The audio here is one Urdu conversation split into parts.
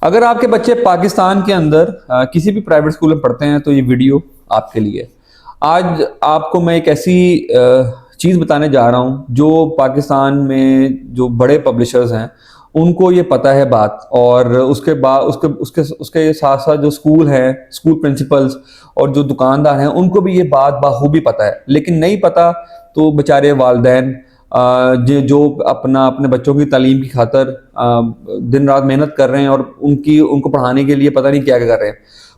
اگر آپ کے بچے پاکستان کے اندر کسی بھی پرائیویٹ اسکول میں پڑھتے ہیں تو یہ ویڈیو آپ کے لیے. آج آپ کو میں ایک ایسی چیز بتانے جا رہا ہوں جو پاکستان میں جو بڑے پبلشرز ہیں ان کو یہ پتہ ہے بات، اور اس کے بعد اس کے ساتھ ساتھ جو اسکول ہیں، اسکول پرنسپلز اور جو دکاندار ہیں ان کو بھی یہ بات بخوبی پتہ ہے. لیکن نہیں پتہ تو بیچارے والدین جو اپنے بچوں کی تعلیم کی خاطر دن رات محنت کر رہے ہیں اور ان کو پڑھانے کے لیے پتہ نہیں کیا کر رہے ہیں.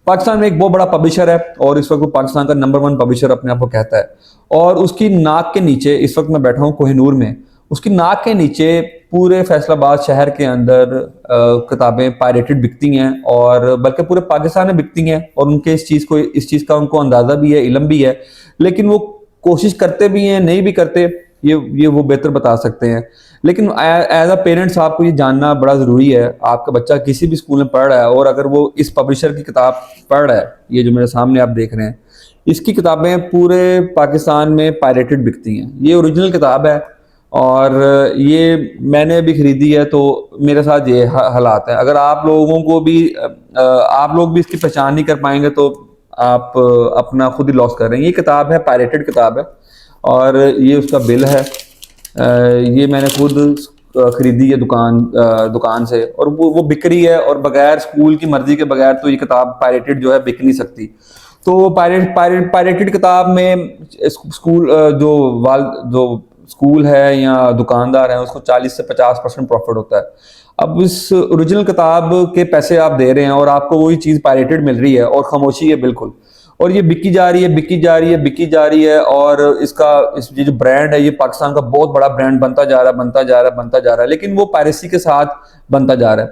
پاکستان میں ایک بہت بڑا پبلشر ہے اور اس وقت وہ پاکستان کا نمبر 1 پبلشر اپنے آپ کو کہتا ہے، اور اس کی ناک کے نیچے اس وقت میں بیٹھا ہوں کوہ نور میں. اس کی ناک کے نیچے پورے فیصل آباد شہر کے اندر کتابیں پائریٹڈ بکتی ہیں، اور بلکہ پورے پاکستان میں بکتی ہیں، اور ان کے اس چیز کا ان کو اندازہ بھی ہے، علم بھی ہے. لیکن وہ کوشش کرتے بھی ہیں، نہیں بھی کرتے، یہ وہ بہتر بتا سکتے ہیں. لیکن ایز اے پیرنٹس آپ کو یہ جاننا بڑا ضروری ہے. آپ کا بچہ کسی بھی اسکول میں پڑھ رہا ہے اور اگر وہ اس پبلشر کی کتاب پڑھ رہا ہے، یہ جو میرے سامنے آپ دیکھ رہے ہیں، اس کی کتابیں پورے پاکستان میں پائریٹڈ بکتی ہیں. یہ اوریجنل کتاب ہے اور یہ میں نے بھی خریدی ہے، تو میرے ساتھ یہ حالات ہیں. اگر آپ لوگ بھی اس کی پہچان نہیں کر پائیں گے تو آپ اپنا خود ہی لاس کر رہے ہیں. یہ کتاب ہے، پائریٹڈ کتاب ہے، اور یہ اس کا بل ہے. یہ میں نے خود خریدی ہے دکان سے، اور وہ بک رہی ہے، اور بغیر اسکول کی مرضی کے بغیر تو یہ کتاب پائریٹڈ جو ہے بک نہیں سکتی. تو پائریٹڈ کتاب میں جو اسکول ہے یا دکاندار ہے اس کو 40 سے 50% پروفٹ ہوتا ہے. اب اس اوریجنل کتاب کے پیسے آپ دے رہے ہیں اور آپ کو وہی چیز پائریٹڈ مل رہی ہے اور خاموشی ہے بالکل، اور یہ بکی جا رہی ہے. اور یہ جو برانڈ ہے یہ پاکستان کا بہت بڑا برانڈ بنتا جا رہا ہے، لیکن وہ پائریسی کے ساتھ بنتا جا رہا ہے.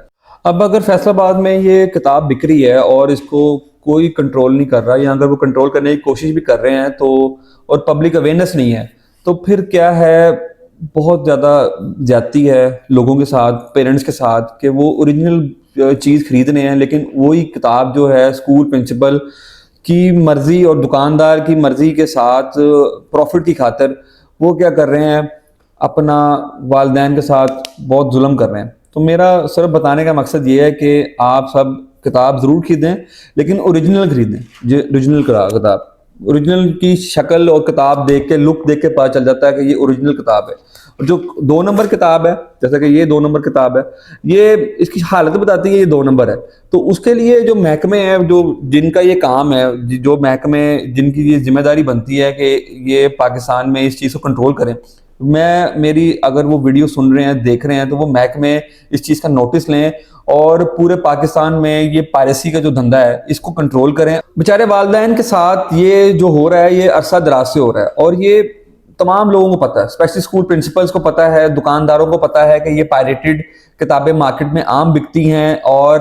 اب اگر فیصل آباد میں یہ کتاب بک رہی ہے اور اس کو کوئی کنٹرول نہیں کر رہا، یا اگر وہ کنٹرول کرنے کی کوشش بھی کر رہے ہیں تو، اور پبلک اویئرنیس نہیں ہے، تو پھر کیا ہے، بہت زیادہ زیادتی ہے لوگوں کے ساتھ، پیرنٹس کے ساتھ، کہ وہ اوریجنل چیز خریدنے ہیں لیکن وہی کتاب جو ہے اسکول پرنسپل کی مرضی اور دکاندار کی مرضی کے ساتھ پروفٹ کی خاطر وہ کیا کر رہے ہیں، اپنا والدین کے ساتھ بہت ظلم کر رہے ہیں. تو میرا صرف بتانے کا مقصد یہ ہے کہ آپ سب کتاب ضرور خریدیں لیکن اوریجنل خریدیں. اوریجنل کتاب، اوریجنل کی شکل اور کتاب دیکھ کے، لک دیکھ کے پتہ چل جاتا ہے کہ یہ اوریجنل کتاب ہے. اور جو 2 نمبر کتاب ہے، جیسا کہ یہ 2 نمبر کتاب ہے، یہ اس کی حالت بتاتی ہے یہ 2 نمبر ہے. تو اس کے لیے جو محکمے ہیں، جن کا یہ کام ہے، جو محکمے جن کی یہ ذمہ داری بنتی ہے کہ یہ پاکستان میں اس چیز کو کنٹرول کریں، میری اگر وہ ویڈیو سن رہے ہیں، دیکھ رہے ہیں، تو وہ محکمے اس چیز کا نوٹس لیں اور پورے پاکستان میں یہ پائریسی کا جو دھندا ہے اس کو کنٹرول کریں. بیچارے والدین کے ساتھ یہ جو ہو رہا ہے یہ عرصہ دراز سے ہو رہا ہے، اور یہ تمام لوگوں کو پتہ ہے، اسپیشلی اسکول پرنسپلز کو پتہ ہے، دکانداروں کو پتہ ہے کہ یہ پائریٹڈ کتابیں مارکیٹ میں عام بکتی ہیں، اور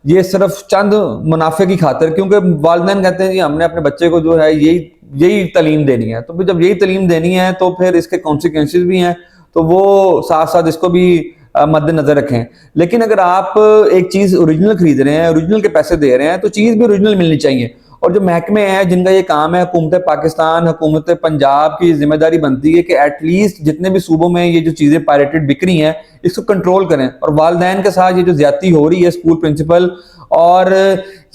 یہ صرف چند منافع کی خاطر، کیونکہ والدین کہتے ہیں کہ ہم نے اپنے بچے کو جو ہے یہی تعلیم دینی ہے. تو پھر جب یہی تعلیم دینی ہے تو پھر اس کے کانسیکوینسز بھی ہیں، تو وہ ساتھ ساتھ اس کو بھی مد نظر رکھیں. لیکن اگر آپ ایک چیز اوریجنل خرید رہے ہیں، اوریجنل کے پیسے دے رہے ہیں، تو چیز بھی اوریجنل ملنی چاہیے. اور جو محکمے ہیں جن کا یہ کام ہے، حکومت پاکستان، حکومت پنجاب کی ذمہ داری بنتی ہے کہ ایٹ لیسٹ جتنے بھی صوبوں میں یہ جو چیزیں پائریٹڈ بک رہی ہیں اس کو کنٹرول کریں. اور والدین کے ساتھ یہ جو زیادتی ہو رہی ہے اسکول پرنسپل اور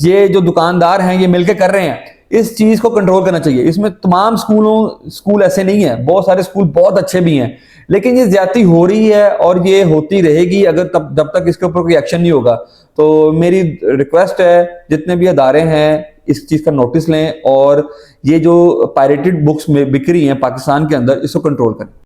یہ جو دکاندار ہیں یہ مل کے کر رہے ہیں، اس چیز کو کنٹرول کرنا چاہیے. اس میں تمام اسکول ایسے نہیں ہیں، بہت سارے اسکول بہت اچھے بھی ہیں، لیکن یہ زیادتی ہو رہی ہے اور یہ ہوتی رہے گی اگر جب تک اس کے اوپر کوئی ایکشن نہیں ہوگا. تو میری ریکویسٹ ہے جتنے بھی ادارے ہیں اس چیز کا نوٹس لیں اور یہ جو پائریٹڈ بکس میں بک رہی ہیں پاکستان کے اندر اس کو کنٹرول کریں.